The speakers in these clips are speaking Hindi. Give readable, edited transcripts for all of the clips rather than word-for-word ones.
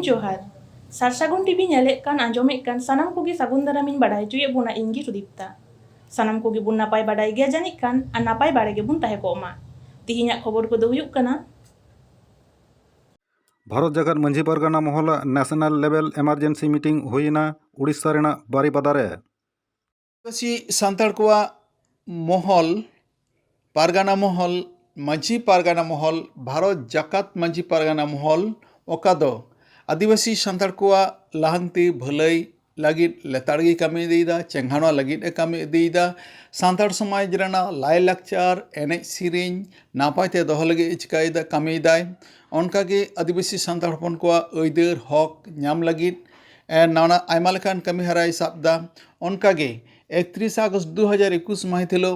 जोहार सारसागुन टीवी नेले कान आंजोमे कान सानाम कोगी सागुन दारामिन बाडाय चुये बुना इंगी सुदीप्ता सानाम कोगी बुन नापाय बाडाय गया जानिक कान आ नापाय बाड़े गे बुन ताहे कोमा तिहिᱧᱟᱜ खबर को दो हुयुक कना भारत जगत Manjhi Pargana Mahal national level emergency meeting हुईना उड़ीसा रेना बारीपदा रे आदिवासी सान्ताड़ कोआ महल पारगाना महल मंझी पारगाना महल भारत जाकात मंझी पारगाना महल ओकादो आदिवासी सान्ताड़ कोआ लाहंती भलाई लगित लेताड़गी कमी इदीदा चेंघाना लगित कमी इदीदा सान्ताड़ समाज रेना लाय लाकचार एने सिरिंग नापायते दोहो लगी चिकायदा कमी इदाय ओनकागे आदिवासी सान्ताड़ हपन कोआ अयदर हक नाम लगित नाना आयमा लेकान कमी हराय साबदा ओनकागे 31 अगस्त 2021 माहित हिलो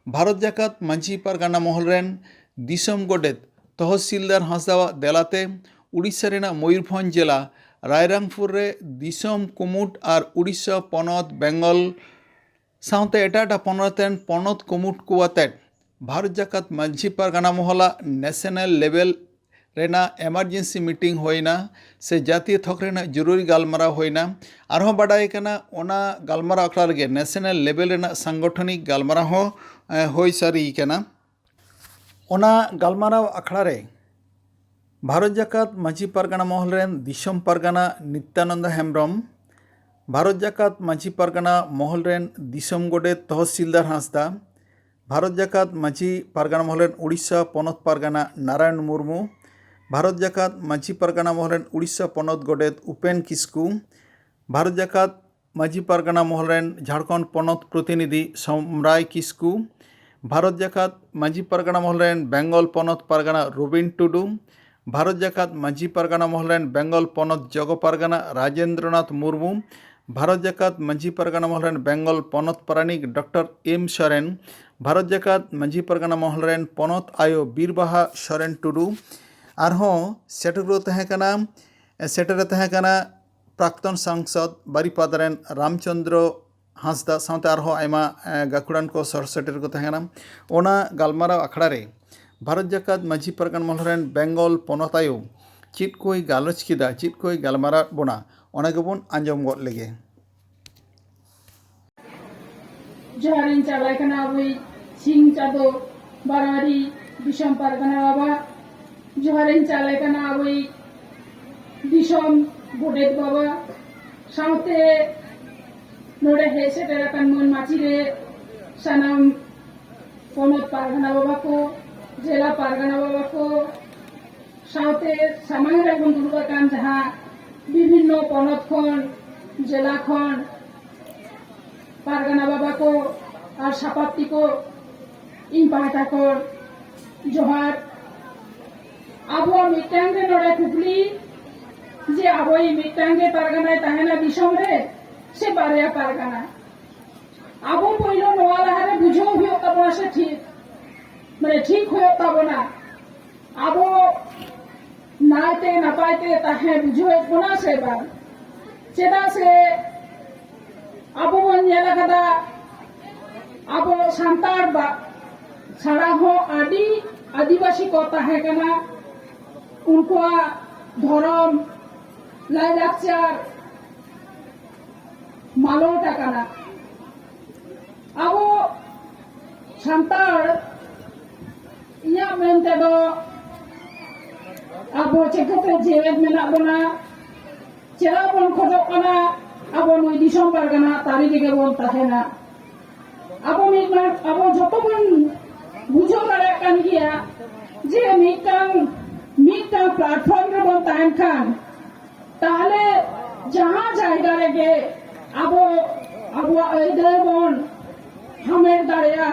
भारत जाकात मंझी पारगाना महल रेन दिसम गोडेत तहसीलदार हांसदावा देलाते उड़ीसा रेना मयूरभंज जिला रायरंगपुर रे दिसम कुमुट और उड़ीसा पनत बेंगल साउते एटा पनतेन पनत कुमुट कुआते भारत जाकात मंझी पारगाना महला नेशनल लेवल रेना एमरजेंसी मीटिंग होइना से जातीय थक रेना जरूरी गालमाराव होइना आरहों बाडाय कना ओना गालमाराव अखड़ा लगे नेशनल लेवल रेना सांगठनिक गालमाराव होई सारी कना ओना गालमाराव अखड़ा रे भारत जाकात मंझी पारगाना महल रेन दिसम पारगाना नित्यानंद हेम्ब्रम भारत जाकात मंझी पारगाना महल रेन दिसम गोडेत तहसीलदार Hansda Bharat Jakat Manjhi Pargana Mahal rain Orissa पनत Pargana Narayan Murmu Bharat Jakat Manjhi Pargana Mahal rain Orissa पनत गोडेत Upen Kisku Bharat Jakat Manjhi Pargana Mahal rain Jharkhand पनत प्रतिनिधि सम्राय किस्कू भारत जाकात मंझी पारगाना महल रेन बेंगल पनत पारगाना रुबिन टुडू भारत जाकात मंझी पारगाना महल रेन बेंगल पनत जग पारगाना राजेंद्रनाथ मुर्मू भारत जाकात मंझी पारगाना महल रेन बेंगल पनत पारानिक डॉक्टर एम सोरेन भारत जाकात मंझी पारगाना महल रेन पनत आयो बीरबाहा सोरेन टुडू आरहों सेटर तहकना प्राक्तन सांसद बारीपदा रेन रामचंद्र हांसदा साउते आरहों आयमा गाकुड़ान को सर सेटर को तहकना ओना गालमाराव अखड़ा रे भारत जाकात मंझी पारगाना महल रेन बेंगल पनत आयो चित कोई गालोच किदा चित कोई गालमारा बोना ओना गेबोन आंजम गद लेगे जोहारिन चालाय कना अबुई सिंह चादो बारारी दिसम पारगाना बाबा जोहारिन चालाय कना अबुई दिसम गोडेत बाबा साउते नोडे हे सेटेर कान मन माची रे सानाम पनत पारगाना बाबा को जिला पारगाना बाबा को साउते सामांग रे बन दुर्गा कान जहां विभिन्न पनत खन जिला खन पारगाना बाबा को और सापाप्ती को इन पाहता को जोहार आबो मिटांगे नोड़े कुकली जे आबो मिटांगे पारगाना ताहेना दिसम रे से बारिया पारगाना आबो पहिलो नोआ लहारे बुझो हुयो तबना से ठीक माने ठीक हुयो तबना आबो नाते नापायते ताहे बुझो बना से बार चेदा से आबो बन नेला कदा आबो सांताड़ बा छाड़ा हो आदि आदिवासी को ताहे कना उनको धर्म लाई लाकचार मालोटा कना आबो सांताड़ इया मेनते दो आबो चेकते जेवेद मेना बना चेरा बन खोजो कना आबो नई दिसम पारगाना तारी दिगे बन ताहेना आबो मिटना आबो जतो बन बुझो दाड़े कान गिया जे मिटांग प्लेटफॉर्म रे बन ताहेन खान ताहले जहां जायगा रेगे आबो अयदर बन हमें दाड़ेया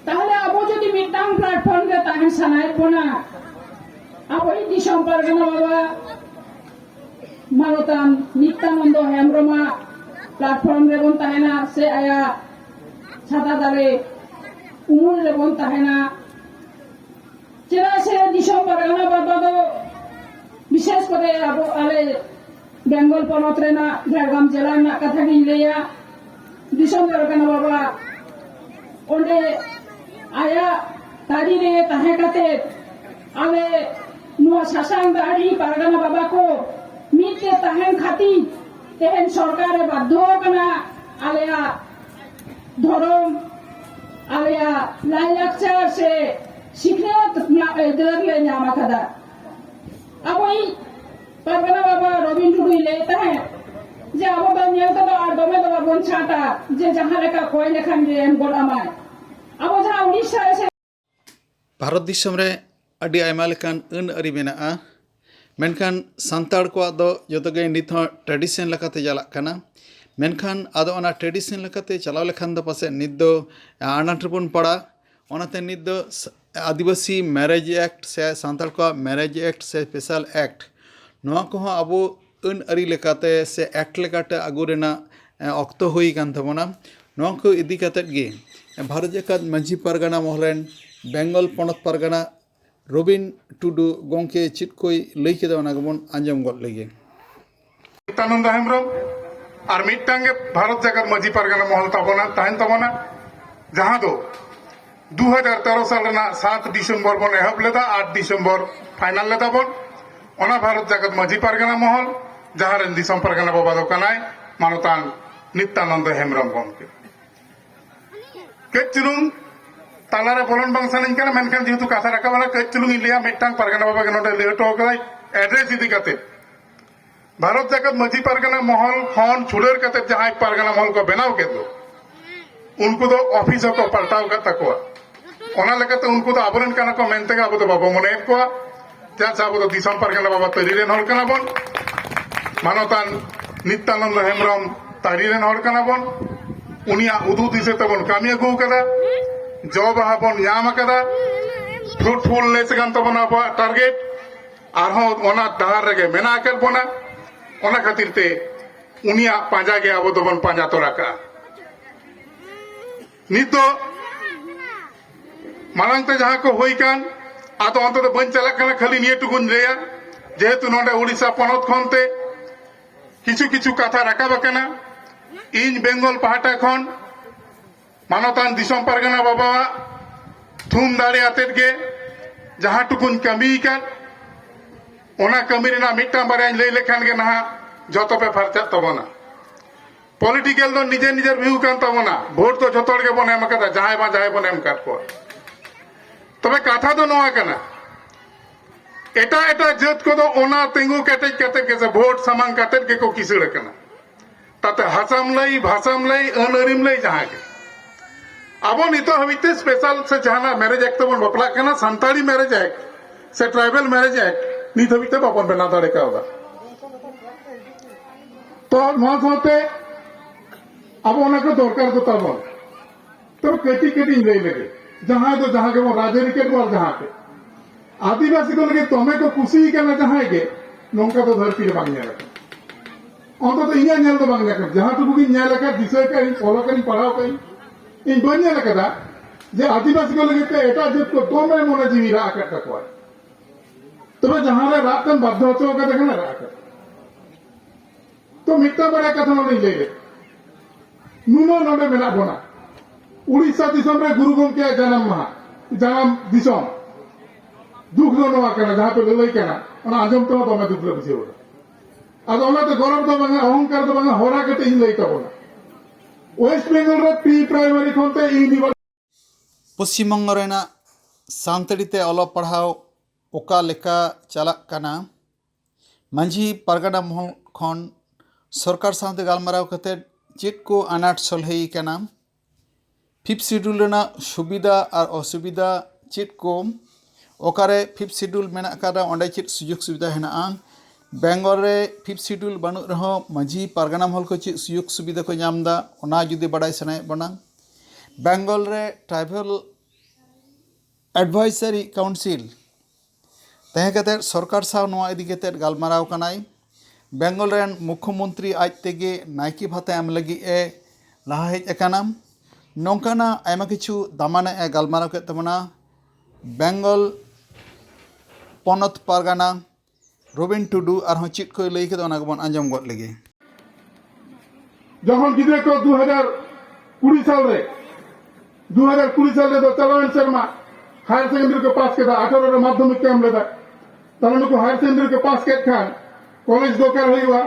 ताहले आबो जदि मिटांग प्लेटफॉर्म रे ताहेन सानाय बना आबो दिसम पारगाना बाबा मानतान नित्यानंद हेम्ब्रमा प्लेटफॉर्म रे बन ताहेना से आया छाता दारे उमुल रे बन ताहेना चेरा से दिसम पारगाना बाबा दो विशेष करे आबो आले बेंगल पनत रेना झारग्राम जिला ना कथा गिन लेया दिसम पारगाना बाबा ओंडे आया तारी रे ताहे काते आले ᱱᱚᱣᱟ ᱥᱟᱥᱟᱝ ᱫᱟᱲᱦᱤ ᱯᱟᱨᱜᱟᱱᱟ ᱵᱟᱵᱟ ᱠᱚ ᱢᱤᱫᱛᱮ ᱛᱟᱦᱮᱱ ᱠᱷᱟᱹᱛᱤᱨ ᱛᱮᱦᱮᱧ ᱥᱚᱨᱠᱟᱨᱮ ᱵᱟᱫᱽᱫᱷᱚ ᱟᱠᱟᱱᱟ ᱟᱞᱮᱭᱟᱜ ᱫᱷᱚᱨᱚᱢ ᱟᱞᱮᱭᱟᱜ ᱞᱟᱭᱞᱟᱠᱪᱟᱨ ᱥᱮ ᱥᱤᱠᱷᱱᱟᱹᱛ ᱨᱮᱱᱟᱜ ᱟᱹᱭᱫᱟᱹᱨ ᱞᱮ ᱧᱟᱢ ᱟᱠᱟᱫᱟ। ᱟᱵᱚᱭᱤᱡ ᱯᱟᱨᱜᱟᱱᱟ ᱵᱟᱵᱟ ᱨᱚᱵᱤᱱ ᱴᱩᱰᱩᱭ ᱞᱟᱹᱭ ᱛᱟᱦᱮᱸᱫ ᱡᱮ ᱟᱵᱚ ᱫᱚ ᱧᱮᱞ ᱛᱮᱫᱚ ᱟᱨ ᱫᱚᱢᱮ ᱫᱚ ᱵᱟᱵᱚᱱ ᱪᱷᱟᱴᱟ ᱡᱮ ᱡᱟᱦᱟᱸ ᱞᱮᱠᱟ ᱠᱚᱭ ᱞᱮᱠᱷᱟᱱ ᱜᱮ ᱮᱢ ᱜᱚᱫ ᱟᱢᱟᱭ। ᱟᱵᱚ ᱡᱟᱦᱟᱸ ᱩᱲᱤᱥᱥᱟ ᱨᱮ ᱥᱮ ᱵᱷᱟᱨᱚᱛ ᱫᱤᱥᱚᱢ ᱨᱮ ᱟᱹᱰᱤ ᱟᱭᱢᱟ ᱞᱮᱠᱟᱱ ᱟᱹᱱ ᱟᱹᱨᱤ ᱢᱮᱱᱟᱜᱼᱟ, ᱢᱮᱱᱠᱷᱟन ᱥᱟᱱᱛᱟᱲ ᱠᱚᱣᱟᱜ ᱫᱚ ᱡᱚᱛᱚᱜᱮ ᱱᱤᱛ ᱦᱚᱸ ᱴᱨᱮᱰᱤᱥᱚᱱ ᱞᱮᱠᱟᱛᱮ ᱪᱟᱞᱟᱜ ᱠᱟᱱᱟ। ᱢᱮᱱᱠᱷᱟन ᱟᱫᱚ ᱚᱱᱟ ᱴᱨᱮᱰᱤᱥᱚᱱ ᱞᱮᱠᱟᱛᱮ ᱪᱟᱞᱟᱣ ᱞᱮᱠᱷᱟन ᱫᱚ ᱯᱟᱥᱮᱡ ᱱᱤᱛ ᱫᱚ ᱟᱱᱟᱴ ᱨᱮᱵᱚᱱ ᱯᱟᱲᱟᱜ। ᱚᱱᱟᱛᱮ ᱱᱤᱛ ᱫᱚ आदिवासी मैरेज एक्ट से सांताल को मैरेज एक्ट से स्पेशल एक्ट नोआ कोहॉ अबो अन अरी लेकाते से एक्ट लेकाते आगु रेना ऑक्तो हुई कान तबोना नोआ को इदी काते गे भारत जाकात मांझी पारगाना महलेन बेंगल पनत पारगाना रबिन टुडू गोंके चित कोई लई केदा ओना गबन आंजम गद लेगे नित्यानंद हेम्ब्रम और मिट्टांगे भारत जाकात मांझी पारगाना महल तबोना ताहेन तबोना जहां दो 2013 साल 7 डिसेम्बर बन एहब लेदा 8 डिसेम्बर फाइनल लेदा बन ओना भारत जागत मांझी पारगाना महल जहां रेन दिसम पारगाना बाबा दो कनाय मानतान नित्यानंद हेम्ब्रम गमके केचुलुंग तालारे बोलन बांग सानिन काना मेनखान जेहेतु कथा राखा वाला केचुलुंग इलिया मिट्टांग पारगाना बाबा के नोडे लेटो कदाय एड्रेस इदी काते भारत जागत मांझी पारगाना महल खन छुड़ेर काते जहां पारगाना महल को बनाव केदो उनको तो ऑफिस को पलटाव का तकवा ओना लेकाते उनको तो आबरन काना को मेनते का अब तो बाबा मने को जा साब तो दिसम पारगाना बाबा तरीरेन हर काना बन मानतान नित्यानंद हेम्ब्रम तरीरेन हर काना बन उनिया उदु दिसे तबन कामी अगु कदा जो बाहा बन याम कदा फ्रूटफुल लेस गान तबन अब टारगेट आरहो ओना डार रेगे मेना कर बना ओना खातिर ते उनिया पांजा गे अब तो बन पांजा तो राका नित मालांगते जहां को होई कान आतो अंत तो बन चला काना खाली निये टुकुन रेया जेहेतु नोडे उड़ीसा पनत खनते किछु किछु कथा राकाब काना इन बेंगल पहाटा खन मानतान दिसम पारगाना बाबा थुम दाड़े आतेत गे जहां टुकुन कमी कान ओना कमी रेना मिट्टा बारे लई लेखान गे नहा जतो पे फरचा तबना पॉलिटिकल दो निजे निजे व्यू कान तबना वोट तो जतो के बन एम कदा जहां बन एम काट को तबे कथा दो नोआ कना एटा एटा जत को दो ओना तेंगु केटेज केते के से वोट सामांग केते के को किसड़ कना ताते हासाम लई भाषाम लई अनरिम लई जहां के अब नितो हमिते स्पेशल से जहाना मैरिज एक्ट बन बपला कना संताली मैरिज एक्ट से ट्राइबल मैरिज एक्ट नित हमिते बापन बना दाड़े का होगा तो नोआ होते अब ओना को दरकार तो तबन तो केटी केटी लई लगे जहां तो जहां के वो राजनीति के जहां के आदिवासी को लगे तमे को खुशी करना जहां के नौका तो धरती रे बांग नेला अंत तो इया नेल तो बांग नेला जहां तो बुगी नेला का दिशा का फॉलो करी पढ़ाओ करी इन बन नेला कदा जे आदिवासी को लगे के एटा जत को तमे मोने जीवी रा का तकवा तबे जहां रे रात कन बाध्य होतो का देखना रा का तो मिट्टा बड़ा कथा नहीं ले नुनो नोडे मेना बोना उड़ीसा दिसम रे गुरु गोमके जन्म दिसम दुख दो नोआ कना जहां पे लई कना ओना आजम तो दमे दुख रे बुझे ओडा आदो ओना तो गौरव तो बंगा अहंकार तो बंगा होरा कते इन लई तबना वेस्ट बेंगल रे pre primary खनते university Paschim Banga Raina सांतड़ी ते अल पढ़ाव ओका लेका चलाक कना मांझी पारगाना महल खन सरकार साथे गालमाराव कते चेक को अनाट सलहेई कना फिफ्थ शेड्यूल रेना सुविधा और असुविधा चेक को ओकारे फिफ्थ शेड्यूल मेना कादा ओंडे चेक सुयोग सुविधा हेना बेंगल रे फिफ्थ शेड्यूल बानु रहो मांझी पारगाना महल को चेक सुयोग सुविधा को नामदा ओना जुदी बड़ाई सनाय बना बेंगल रे ट्राइबल एडवाइजरी काउंसिल तहे कते सरकार साव नोआ इदी कते गालमाराव कनाय बेंगल रेन मुख्यमंत्री आज तेगे नाइकी भाता एम लगी ए लहा हेज अकाना नौकाना आयमा किछु दामाना ए गालमाराव के तमना बेंगल पनत पारगाना रबिन टुडू और चित को लई के ओना गबन आंजम गद लगे जखन गिदरे को 2020 साल रे 2020 साल रे तो चलावन शर्मा हायर सेकेंडरी को पास केदा 18 रे माध्यमिक के हम लेदा তাহলে নুকু হায়ার সেকেন্ডারি কে পাস কেট খান কলেজ দরকার হইবা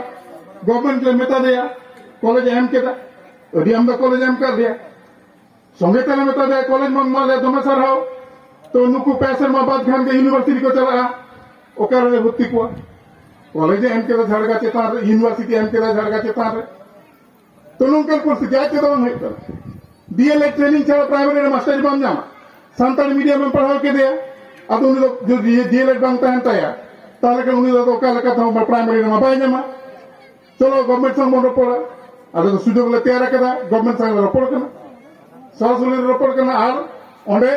गवर्नमेंट ले मेता दिया कॉलेज एम के एम कॉलेज एम कर दिया संगे तेले मेता दिया कॉलेज में माले दमे सरहाव तो नुकु पैसे में बाद खान के यूनिवर्सिटी को चला ओकर रे भर्ती को कॉलेज एम के झड़गा चेतान रे यूनिवर्सिटी एम के झड़गा चेतान रे तो नुकल परिस्थिति आज तो नहीं कर डीएलएड ट्रेनिंग छाड़ा प्राइमरी रे मास्टर बन जामा संताली मीडियम में पढ़ाओ के दिया अब उन जो डीएलएड बन तहन तया ताले के उन तो का लगा था प्राइमरी में बाय जामा चलो गवर्नमेंट संग रपड़ा अब तो सुजोग ले तैयार कदा गवर्नमेंट संग रपड़ करना सरासरी रपड़ करना और ओंडे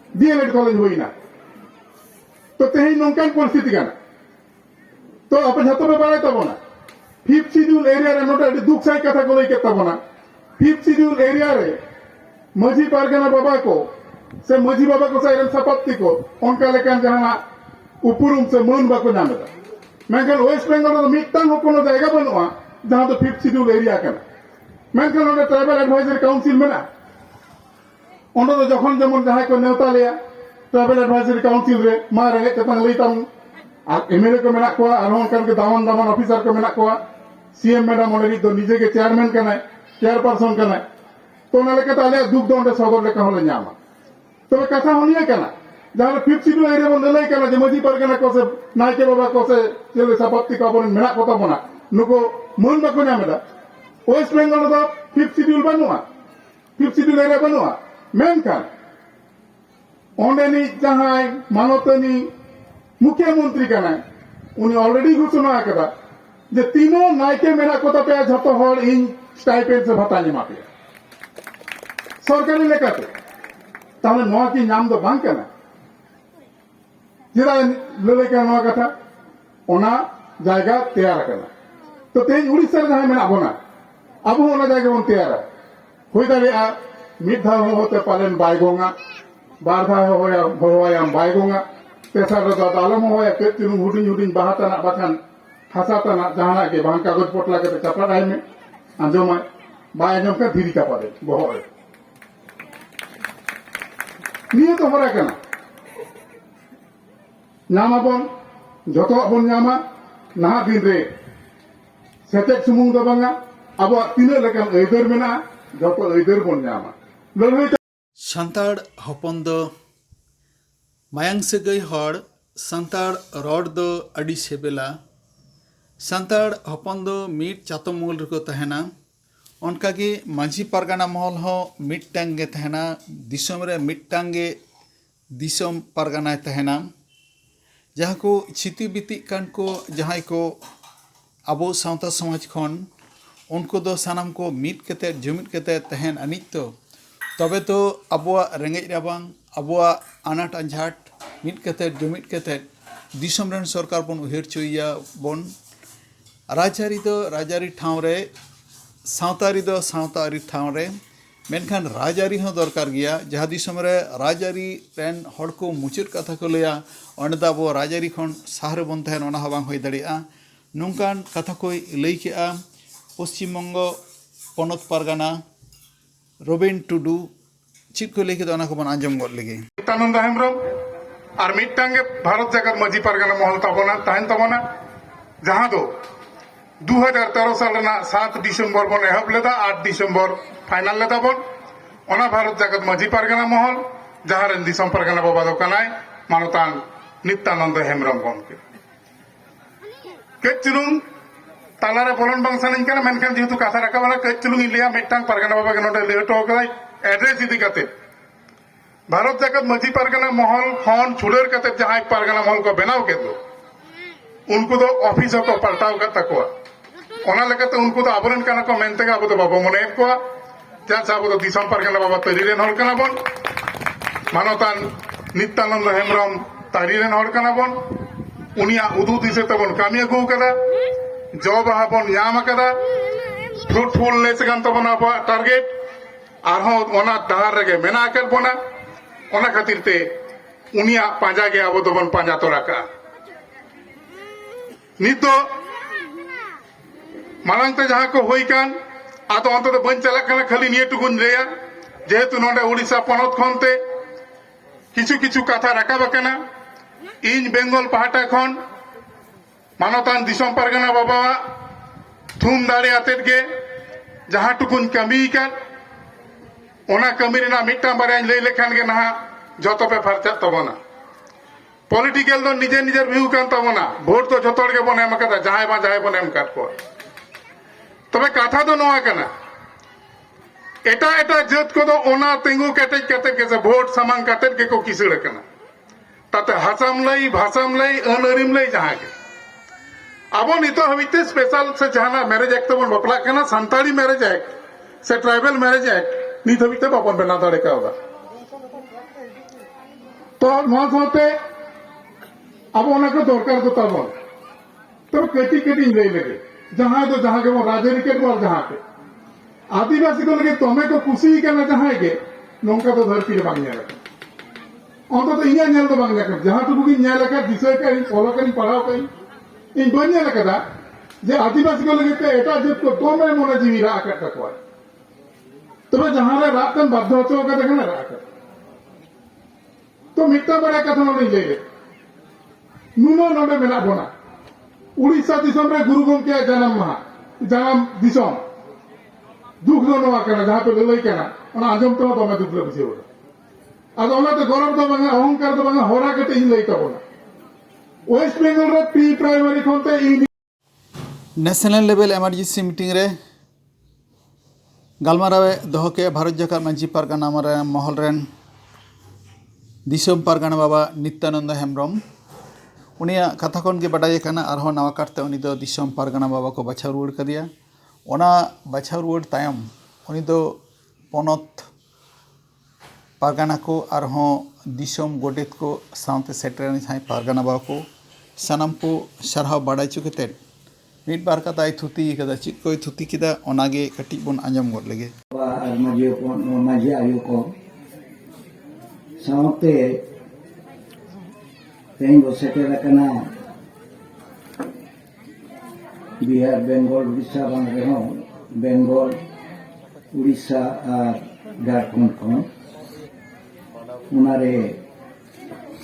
डीएलएड कॉलेज होइना तो तेही नोंकान परिस्थिति काना तो आप झतो पे बारे तबना फिफ्थ शेड्यूल एरिया रे नोटा दुख साई कथा को लई के तबना फिफ्थ शेड्यूल एरिया रे मजी पारगना बाबा को से मजी बाबा को साइरन सपत्ति को ओनका लेकान जहां उपरुम से मन बाको नामदा मेनखान वेस्ट बेंगल तो मिट्टान हो कोनो जायगा बनुआ जहां तो फिफ्थ शेड्यूल एरिया कना मेनखान ओंडे ट्राइबल एडवाइजरी काउंसिल मेना ओंडे तो जखन जेमन जहां को नेवता लिया ट्राइबल एडवाइजरी काउंसिल रे मा रहे चेतन लईताम आ एमएलए को मेना को आरो ओनकान के दामन दामन ऑफिसर को मेना को सीएम मैडम ओंडे तो निजे के चेयरमैन कना चेयरपर्सन कना तो ओना लेके ताले दुख दो ओंडे सदर लेका होले न्यामा तो कथा होनिया कना जहां फिफ्थ शेड्यूल एरिया बन लई कना जे मजी परगना को से नायके बाबा को से चले सपत्ति को बन मेना को बना नुको मन बाको नामदा वेस्ट बेंगल तो फिफ्थ शेड्यूल बनुआ फिफ्थ शेड्यूल एरिया बनुआ मेनखान ओंडेनी जहां मानवतनी मुख्यमंत्री कना उनी ऑलरेडी घोषणा कदा जे तीनों नायके मेना को पे झतो हर इन स्टाइपेंड से भत्ता निमा पे सरकारी लेकाते ताहले नोआ की नाम दो बांग कना जिरा लले का नोआ कथा ओना जायगा तैयार करना तो तेज उड़ीसा जहां मेना बोना अब ओना जायगा बन तैयार होई दाड़िया मिड धा होते पालन बायगोंगा बार धा होया भरवायाम बायगोंगा तेसार रो दालम होया के तिनु हुडिन हुडिन बाहातना बाखान हासातना जहाना के बांग कागज पोटला के चपड़ा राय में आंजोमा बाय आंजोम का धीरी का पादे बहोरे निये तो होरा कना नामाबन जतो बन नामा नहा दिन रे सेटेक सुमुंग दो बांगा अब तीना लेकान एदर मेना जतो एदर बन नामा लड़ाई सान्ताड़ हपन दो मायांग सगई हड़ सान्ताड़ रड़ दो अड़ी सेबेला सान्ताड़ हपन दो मीट चातो मूल रको तहना उनकागे मांझी पारगाना महल हो मिट्टांग गे तहना दिसोम रे मिट्टांग गे दिसोम पारगाना तहना जहाँ को छिती बिती कान को जहाँ को अबो सावता समाज खन उनको दो सानाम को मीट कते जुमिट कते तहन अनित तो तबे तो अबुआ रेंगेज राबांग अबुआ आनाट अंझाट मीट कते जुमिट कते दिसोम रन सरकार बन उहेर चुइया बन राजारी ठाव रे सावतारी दो सावतारी ठाव रे मेनखान राजारी हो दरकार गया जहाँ दिसोम रे राजारी रेन हड़ को मुचाद कथा को लैया ओंडे दो अबो राजारी खन शहर बन तहन ओना हो बांग होई दाड़िया नोंकान कथा को लई केआ पश्चिम बंग पनत पारगाना रोबेन टुडू चित को लई के ओना को बन आंजम गद लेगे नित्यानंद हेम्ब्रम और मिट्टांगे भारत जगत मजी पारगाना महल तबना तहन तबना जहां दो 2013 साल 7 डिसेम्बर बन एहब लेदा 8 डिसेम्बर फाइनल लेदा बन ओना भारत जगत मजी पारगाना महल जहां रेन दिसम पारगाना बाबा दो कनाय मानतान नित्यानंद हेम्ब्रम बन के चुलुंग तालारे बोलन बांग सानिन kana मेनखान जेहेतु कथा राखाबना के चुलुंग लिया मिट्टांग पारगाना बाबा के नोटे लेटो कदाय एड्रेस इदी कते भारत जगत मजी पारगाना महल खन छुड़ेर कते जहां पारगाना महल को बनाव के दो उनको तो ऑफिस को पलटाव का तकवा ओना लेकाते उनको तो आबरन काना को मेनते आबो तो बाबा मने को जा साबो तो दिसम पारगाना बाबा तरीरेन हल काना बन मानतान नित्यानंद हेम्ब्रम तरीरेन हल काना बन उनिया उदू दिसे तबन कामी अगु कदा जो बाहा बन याम कदा फ्रूटफुल लेस गान तबन आबो टारगेट आरहो ओना डार रेगे मेना कर बना ओना खातिर ते उनिया पांजा गे आबो तबन पांजा तो राका नितो मालांगते जहां को होई कान आतो अंत तो बन चला काना खाली निये टुकुन रेया जेहेतु नोडे उड़ीसा पनत खनते किछु किछु कथा राका बकना इन बेंगल पाहटा खन मानतान दिसम पारगाना बाबावा थुम दाड़े आतेद गे जहां टुकुन कमी कर ओना कमी रेना मिट्टा बारे लई लेखान गे नहा जतो पे फरचा तबना पॉलिटिकल दो निजे निजे व्यू कान तबना वोट तो जतो गे बन एम कदा जहां बन एम काट को तबे कथा दो नोआ कना एटा एटा जात को दो ओना तिंगु केटेज कते के वोट सामांग कते के को किसड़ कना ताते हासाम लई भाषाम लई अनअरिम लई जहां के अब नितो हबिते स्पेशल से जहां मैरिज एक्ट तबन बपला कना संताली मैरिज एक्ट से ट्राइबल मैरिज एक्ट नित हबिते बापन बना दाड़े कावदा तो नोआ साथे अब ओना को दरकार दो तबन तो केटी केटी लई लगे जहां के वो राजनीति के जहां के आदिवासी को लगे तोमे को कुसी करना जहां के नौका तो धरती रे बांग अंत तो इना नेल तो बांग जहां तो बुगी नेल का विषय का फॉलो करी पढ़ाओ करी इन बन नेल कदा जे आदिवासी को लगे एटा जत को तोमे मोने जीवी रा करता को तबे जहां रे रात कन बाध्य होचो का देखना रा कर तो मिट्टा बड़ा कथा नहीं ले नुनो नोडे मेला बोना उड़ीसा दिसम रे गुरु गोमके जन्म दिसम दुख दो नोआ करना जहां पे लई करना ओना आजम तो दमे दुख ले बुझे और ओना तो गौरव तो बंगा अहंकार तो बंगा होरा के इन लई तबना वेस्ट बेंगल रे प्री प्राइमरी खनते इन नेशनल लेवल इमरजेंसी मीटिंग रे गलमारावे दोहो के भारत जाकात मांझी पारगाना महल रेन दिसम पारगाना बाबा नित्यानंद हेम्ब्रम उनिया कथा खन के बाडाय काना आरहो नवा काटते उनी दो दिसम पारगाना बाबा को बाछाव रुवाड़ कदिया ओना बाछाव रुवाड़ तायम उनी दो पोनत पारगाना को आरहो दिसम गोडेत को सावते सेटरनी थाई पारगाना बाबा को सानाम को सारहाव बाडाय चुकेते मिट बार कथा थुती कदा चित कोई थुती किदा ओनागे कटी बोन आंजम गोद लगे माझी आयु को सावते तेन बो सेटेर कना बिहार बेंगल उड़ीसा बांग रेहो बेंगल उड़ीसा और झारखंड खन उनारे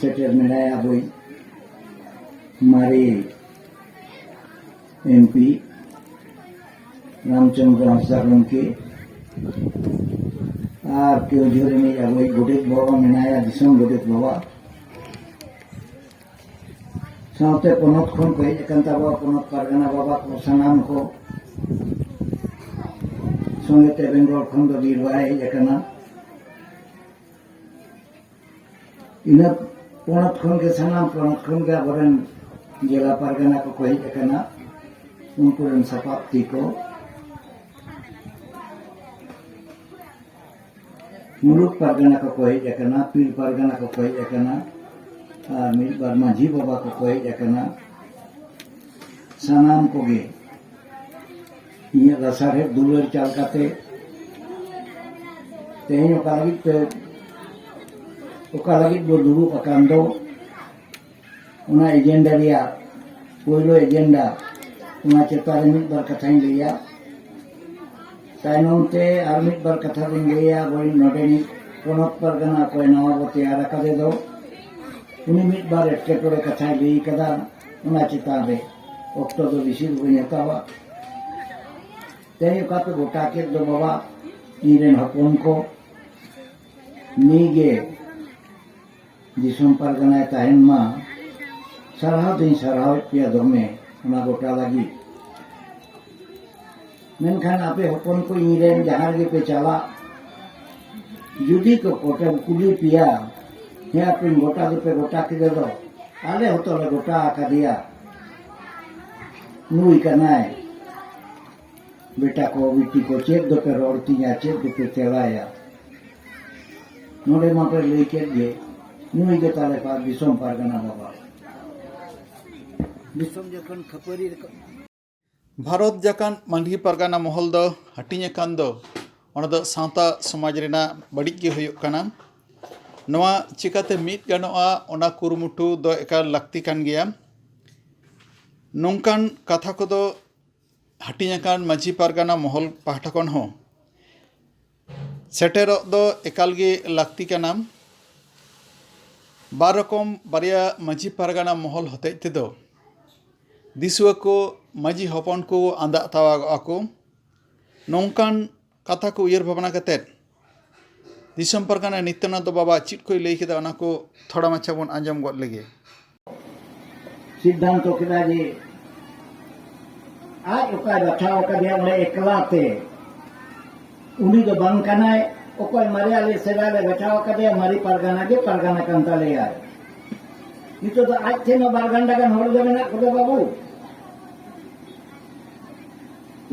सेटेर मेनाया बोई मारे एमपी रामचंद्र हांसदा गमके और क्यों झोरे में अबोई गोडेत बाबा मेनाया दिसम गोडेत बाबा सावते पोनत खन को हेज अकन ताबा पोनत पारगाना बाबा को सानाम को संगते बेंगल खन दो बीरवाय हेज अकना इना पोनत खन के सानाम पोनत खन के अबरन जिला पारगाना को हेज अकना उनको रन सपाप्ति को मुलुक पारगाना को हेज अकना पीर पारगाना को हेज अकना और मिल बार माझी बाबा को हेज अकना सानाम को गे ये रसारे दुलर चाल काते तेहन ओका लगित बो दुरुब अकान दो उना एजेंडा रिया पोइलो एजेंडा उना चेतारे मिट बार कथाई लिया तायनोमते आर मिट बार कथा दिन लिया बोई नोडेनी पोनत पारगाना को नवा बते आरा कादे दो उनी मिट बार एटकेटोरे कथाई लई कदा उना चेतारे ऑक्टो दो बिसिर बई हतावा तेय काते गोटा के दो बाबा इरेन हपन को नीगे दिसम पारगाना ताहेन मा सरहाव पिया दमे उना गोटा लगी मेनखान आपे हपन को इरेन जहां गे पे चला जुदी को कोटे कुली पिया हे आपे गोटा दो पे गोटा के दो आले होतो ले गोटा का दिया नुई कनाय बेटा को बेटी को चेक दो पे रोड़ती या चेक दो पे तेलाया नोडे मापे लेके गे नुई के ताले पा दिसम पारगाना बाबा दिसम जखन खपरी भारत जाकान मांझी पारगाना महल दो हटिंग अकान दो ओना दो सावता समाज रेना बड़ी गे हुयुग काना नवा चिकाते मिट गानोआ ओना कुरुमुटु दो एकाल लाक्ति कान गया नोंकान कथा को दो हटिंग अकान मांझी पारगाना महल पाहटा खन हो सेटेरो दो एकाल गे लाक्ति काना ᱵᱟᱨ ᱨᱚᱠᱚᱢ ᱵᱟᱨᱭᱟ ᱢᱟᱹᱡᱷᱤ ᱯᱟᱨᱜᱟᱱᱟ ᱢᱚᱦᱚᱞ ᱦᱚᱛᱮᱡ ᱛᱮᱫᱚ ᱫᱤᱥᱩᱣᱟᱹ ᱠᱚ ᱢᱟᱹᱡᱷᱤ ᱦᱚᱯᱚᱱ ᱠᱚ ᱟᱸᱫᱟᱜ ᱛᱟᱣᱟᱜᱚᱜᱼᱟ ᱠᱚ ᱱᱚᱝᱠᱟन ᱠᱟᱛᱷᱟ ᱠᱚ ᱩᱭᱦᱟᱹᱨ ᱵᱷᱟᱵᱽᱱᱟ ᱠᱟᱛᱮᱫ दिसम परगना नित्यानंद बाबा चीज को लई केदा ओना को थोड़ा माछा बन आंजम गद लेगे सिद्धांत केदा जे आज ओका बचाव कदिया ओने एकलाते उनी दो बांग कनाय ओकोय मरियाले सेदाले बचाव कदिया मारी परगना के परगना कंताले यार नितो तो आज थे न बारगंडा का होड़ दे ना को बाबू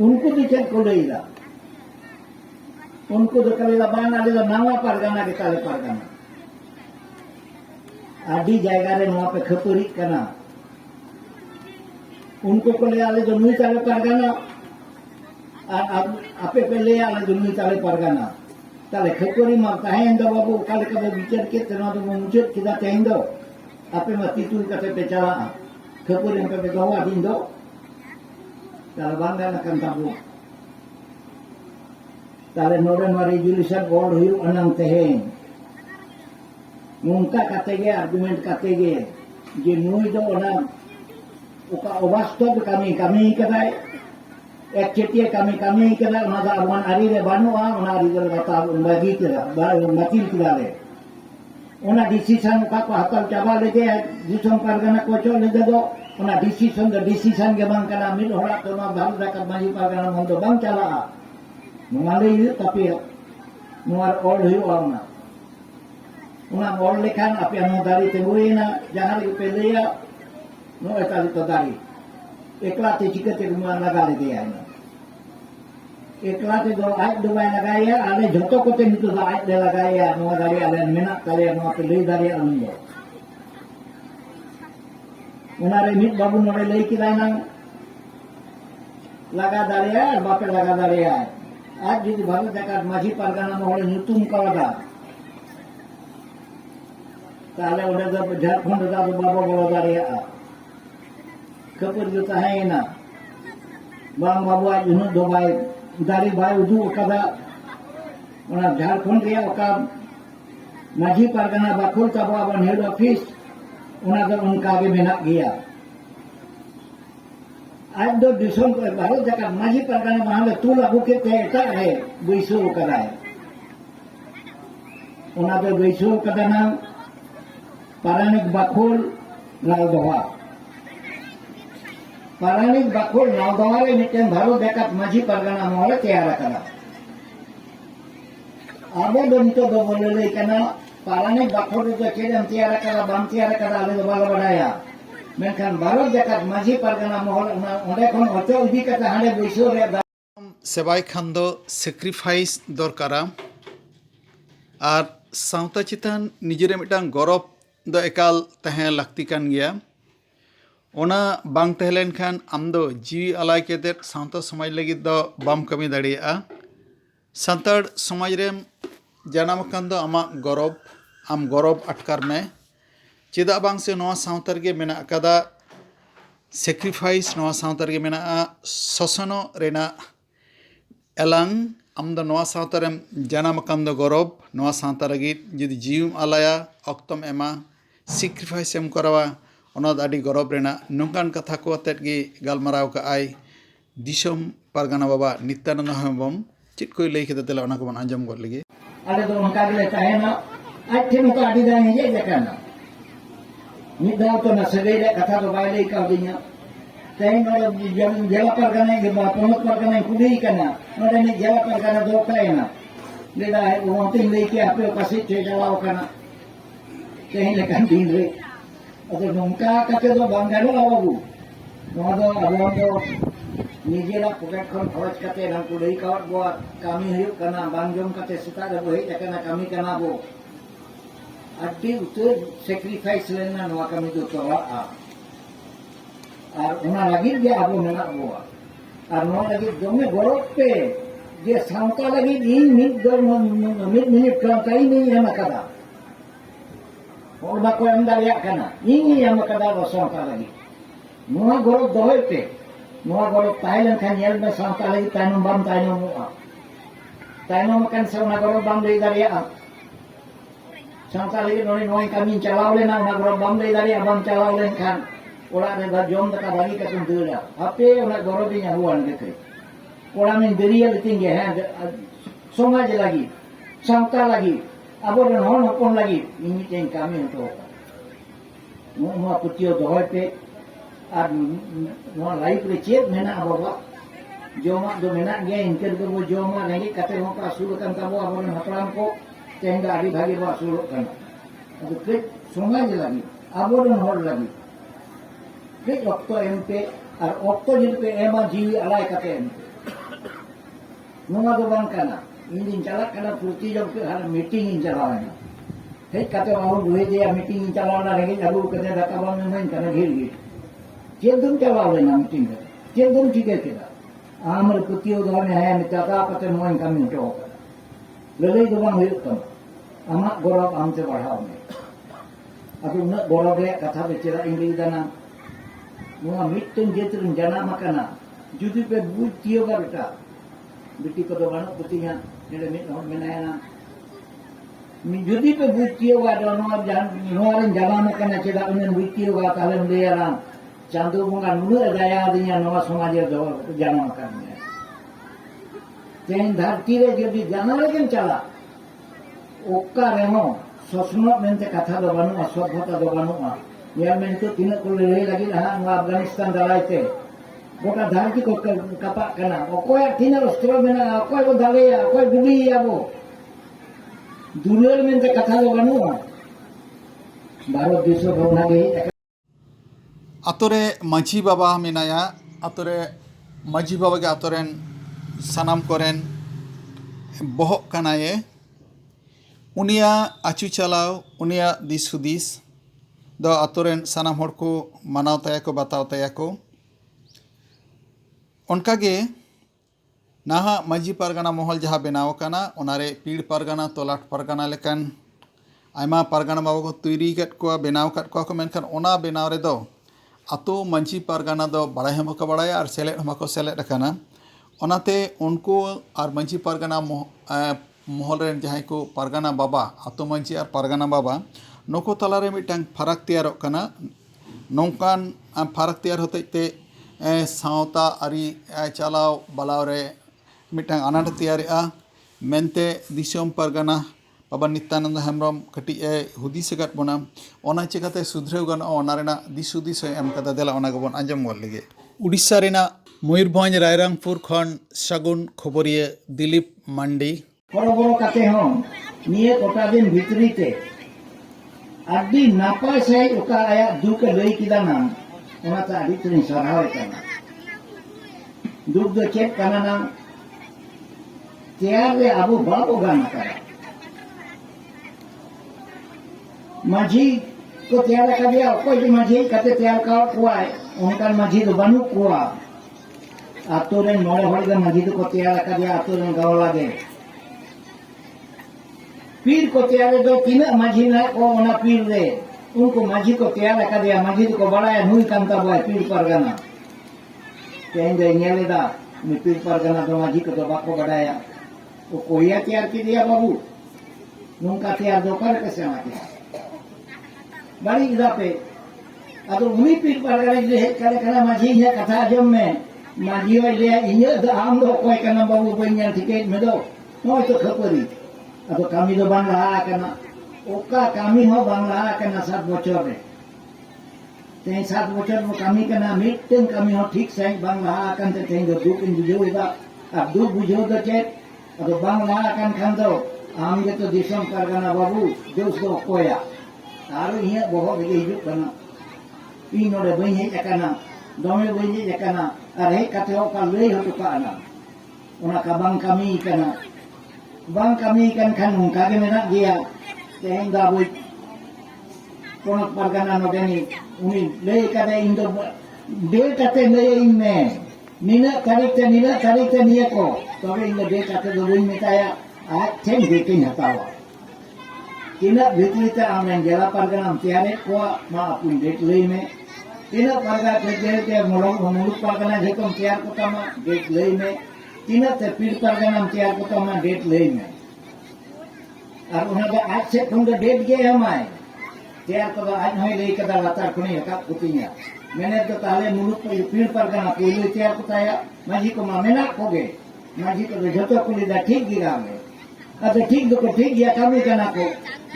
उनको दिखे को लेगा उनको तो कलेला बांग आले नावा परगना के ताले परगना आदि जायगा रे नवा पे खपुरी कना उनको को ले आले जो नुई ताले परगना आपे पे ले आले जो नुई ताले परगना ताले खपुरी मा ताहें दो बाबू काले कबे विचार के तना तो मुचत किदा ताहें दो आपे मती तू कते पे चला खपुरी पे पे गवा दिन दो ताले बांगा ना कंता बु ताले नोडन वारी जुलिसन बोर्ड हुई अनंग तहें मुंका कते गे आर्गुमेंट कते गे जे नुई दो ना उका वास्तव कमी कमी कदाय एक चेटिया कमी कमी कदाय ओना दा अवन आरी रे बानुआ ओना आरी रे बता बागी केदा मतिल किदाले ओना डिसीजन का को हतल चाबा लेगे दिसम परगना को चो ले दो ओना डिसीजन के बांग कना मिल होड़ा तो ना भाल दा माजी परगना मन तो बांग चला नोले यु tapi नोर ऑल हुई ओना ओना ऑल लेखान आपे नो दारी तेगुइना जहां ले पे लेया नो एकाली तो दारी एकला ते चिकते रुमा लगा ले दिया है एकला ते दो आज दुबाई लगाया आले झोटो को ते नितो आज ले लगाया नो दारी आले मेना ताले नो पे ले दारी आनंदो ओना रे मित बाबू नोरे ले किदा ना लगा दारिया बापे लगा दारिया आज जुदी भारत सरकार माझी परगना मोहले नुतुम कवादा ताले ओडे दो झारखंड दा बाबा बोला दारिया खबर जो है ना बांग बाबू आज उन्होंने दो भाई दारी भाई उदू कदा ओना झारखंड रे ओका माझी परगना बाकुल का बाबा हेड ऑफिस ओना दो उनका आगे मेना गया आज दो दिसों को भारत सरकार माझी परगना वहां तू लागू के तेटा है बैसो कदा है ओना दो बैसो कदा ना पारानिक बाकुल लाल दोहा पारानिक बाकुल नावदारे मिटेन भारत देखात माझी परगना मोहले तैयार करा आबो दंतो दो बोले ले कना पारानिक बाकुल जो केदम तैयार करा बाम तैयार करा ले बाला बडाया मेनखान भारत देखात माझी परगना मोहल ओंडे कोन ओतो इदी कता हाने बैसो रे सेवाई खान दो सैक्रिफाइस दरकारा और सावता चितान निजेरे मिटांग गौरव दो एकाल तहें लाक्ति कान गया ओना बांग तहलेन खान आम दो जीवी आलाय केते सावता समाज लगी दो बाम कमी दाड़िया सान्ताड़ समाज रेम जानाम कान दो आमा गौरव आम गौरव अटकार में चेदा बांग से नवा सावतार गे मेना कदा सैक्रिफाइस नवा सावतार गे मेना ससनो रेना एलांग आम दो नवा सावतारेम जानाम कान दो गौरव नवा सावतार लगी जुदी जीवम आलाया अक्तम एमा सैक्रिफाइस एम करावा ओनाद आदि गौरव रेना नोंकान कथा को अतेत गे गालमाराव का आय दिसम परगना बाबा नित्यानंद हेमबम चित कोई लई केदा तेला ओना को बन आंजम गद लगे आले दो उनका ले ताहेना आज थे तो आदि दा हे जकना निदा तो न सगे रे कथा तो बाय ले का दिया तैन नो जेला परगना के पोनत परगना कुदी कना नोडे ने जेला परगना दो कायना लेदा है वो तीन ले के आपे पासे चलाओ कना तैन लेकन दिन रे अगर नोंका कते दो बांगारो बाबू नोआ दो अबो दो निजेला पॉकेट खन खरच कते ना को लई का बो कामी हुई कना बांगजम कते सिता रे बो हे कना कामी कना बो अड्डी उतर सैक्रिफाइस लेना नोआ कामी दो तोरा और ओना लगी जे अबो मेना बो और नोआ लगी दोमे गौरव पे जे सावता लगी इन मिनिट का ताई नहीं है मकदा और बाको एम दारिया कना इन एम कदा सावता लगी नोआ गौरव दोहे पे नोआ गौरव ताइलन खान येल में सावता लगी ताइनम बाम ताइनम मका ताइनम कन से ओना गौरव बाम ले दारिया सावता लगे नोड़े नोय कमी चलाव लेना उना गरब बम ले दाड़ी बम चलाव लेन खान ओड़ा रे दा जोम दका बागी का तुम देड़ा आपे उना गरब इन हुआन देखे ओड़ा में दरिया लेतिंगे हैं समाज लगी सावता लगी अब हन हपन लगी इन मिटेन कमी हतो नुआ पुतियो दोहय पे और नुआ लाइफ रे चेत मेना बाबा जोमा दो मेना गया इनके दो वो जोमा लगे कते हो का सुल कन तबो अब हपराम को तेंगा आदि भागी बा सुल कन अब के समाज लगी अब हर लगी के ऑक्टो एमपे और ऑक्टो जिन पे एमा जीवी अलाय कते नुआ दो बांग कना इन चला कना पूर्ति जब के हर मीटिंग इन चलाना हे कते और दुए जे मीटिंग इन चलाना लगे अबू कते दका बन में कना घेर गे चेल तुम चलाव लेना मीटिंग चेल तुम ठीक है केदा आमर पुतियो दोने है मिताका कते मोइन कमी हटो ललई दो बांग हुई तम आमा गौरव आमते बढ़ाव में अब उन गौरव रे कथा बेचेरा इंग्लिश दाना नुआ मिटन जेतरन जाना मकना जुदी पे बुझ तियोगा बेटा बेटी को तो बानो पुतिया नेडे मिट हन मेनायना मी जुदी पे बुझ तियोगा दो नुआ जान नुआ रन जाना मकना चेदा उन बुझ तियोगा ताले लेयारा चांदो बंगा नुनु दया दिया नवा समाज दो जाना मकना तेन धरती रे जदी जाना लेकिन चला ओक्का रेमो ससनो मेनते कथा दो बानु असभ्यता दो बानु यार मैं तो तीन को ले लगी रहा अफगानिस्तान दलाइते गोटा धरती को कपा कना ओकोय तीन अस्त्र में ना ओकोय को दलेया ओकोय दुबी आबो दुलेर मेनते कथा दो बानु भारत देश भवना गे आतोरे माझी बाबा मेनाया आतोरे माझी बाबा के आतोरेन सानाम कोरेन बहक कनाये उनिया आचु चलाव उनिया दिस हुदिस दो आतोरेन सानाम हर को मानाव तया को बताव तया को उनकागे नाहा माझी पारगाना महल जहाँ बनाव काना ओनारे पीड़ पारगाना तोलाट पारगाना लेकन आयमा पारगाना बाबा को तैरी कट को बनाव कट को मेनखान ओना बनाव रे दो आतो माझी पारगाना दो बड़ाय हम को बड़ाय और सेलेट हम को सेलेट रखना ओनाते उनको और माझी पारगाना महल रेन जहाँ को पारगाना बाबा आतो माझी और पारगाना बाबा नको तलारे मिटांग फरक तैयार कना नौकान फरक तैयार होते ते सावता आरी चलाव बलाव रे मिटांग अनाट तैयारिया मेनते दिसोम पारगाना बाबा नित्यानंद हेम्ब्रम कटी हुदी सगत बना ओना चिकाते सुधरेव गन ओना रेना दिस हुदिस एम कदा देला ओना गबन आंजम गल लगे उड़ीसा रेना मयूरभंज रायरंगपुर खन सगुन खबरिया दिलीप मांडी बड़ो कते हो निये कोटा दिन भितरी ते आदि नापाय से ओका आया दुख लई किदा नाम ओना ता आदि तनी सराव कना दुख दो चेक कना नाम तैयार रे आबो बाबो गाना करा माझी को तैयार कर दिया कोई भी माझी कते तैयार का कुआय उनका माझी तो बनु कुआ आतो रे मोड़े होड़ दे माझी को तैयार कर दिया आतो रे गाव लागे पीर को तैयार दो तीन माझी ना को ओना पीर रे उनको माझी को तैयार कर दिया माझी को बड़ाया नुई कांता बॉय पीर परगना तेंगे नेलेदा मी पीर परगना दो माझी को तो बाको बड़ाया वो कोई तैयार की दिया बाबू नुका तैयार दो कर कैसे आते बड़ी इदा पे अदो उनी पीर परगना जे करे कना माझी है कथा जम में माझी वे ले इने द आम दो कोई कना बाबू बन्या ठीके में दो नो तो खपरी अदो कामी दो बांग रहा कना ओका कामी हो बांग रहा कना 7 बछर रे ते 7 बछर में कामी कना मिटन कामी हो ठीक से बांग रहा कन ते तें दो दुख इन बुझो इदा अब दुख बुझो दो के अदो बांग रहा कन खान दो आम के तो दिसम परगना बाबू दोस दो कोया आरो हिया बहुत लगे हिजुक कना इन नोडे बई हे एकना दोमे बई हे एकना अरे कते का लई हो तो काना ओना का बांग कामी कना बांग कामी कन खान उनका के मेना गया तें दा बोई कोन परगना नोडेनी उनी लई कदे इन दो दे कते लई इन में नीना तारीख ते निया को तबे इन दे कते दो बई मिताया आज थे देके हतावा तीना भितरीते आमें जिला परगना तैयार को मा अपन डेट लई में तीना परगना ते मुलुक परगना जेकम तैयार को तमा डेट लई में तीना ते पीर परगना तैयार को तमा डेट लई में और उन्हें दो आज से तुम तो डेट गए हमारे तैयार कदो आज होई लई कदा लातार खुनी हका कुतिया मैंने तो ताले मुलुक पे पीड़ परगना पुइलु तैयार कुताया माजी को मामेना कोगे माजी को जतो कुलिदा ठीक गिरा में अदो ठीक दो को ठीक गया कमी कना को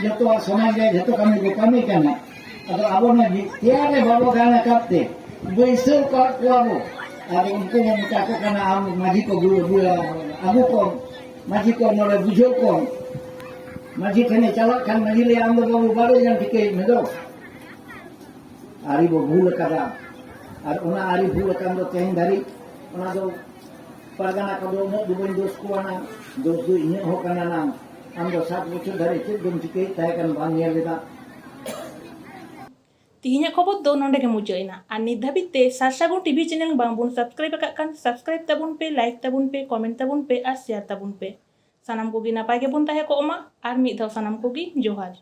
जतो समाज गए जतो कमी को कमी कना अदो अबो ने तैयार बाबो गाना कापते बैसो को आबो और उनको मुता को कना आम माजी को बुला अबो को माजी को नोले बुझो को माजी ठने चला खान माजी ले आम बाबू बारो जन टिके मेदो आरी बो भूल कदा और उना आरी भूल कन दो तेन धारी उना दो परगना को दो न दुबन दोस को ना दोस दो इन हो कना ना आम दो 7 बछर धारी चेक दुम टिके ताय कन बान नेल लेदा तिहिnya खबर दो नोंडे के मुचाइना और नित धाबित ते सारसागुन टीवी चैनल बांबुन सब्सक्राइब अकान सब्सक्राइब तबुन पे लाइक तबुन पे कमेंट तबुन पे और शेयर तबुन पे सानाम कोगी नापाय के बुन ताहे को ओमा और मिद धाव सानाम कोगी जोहार।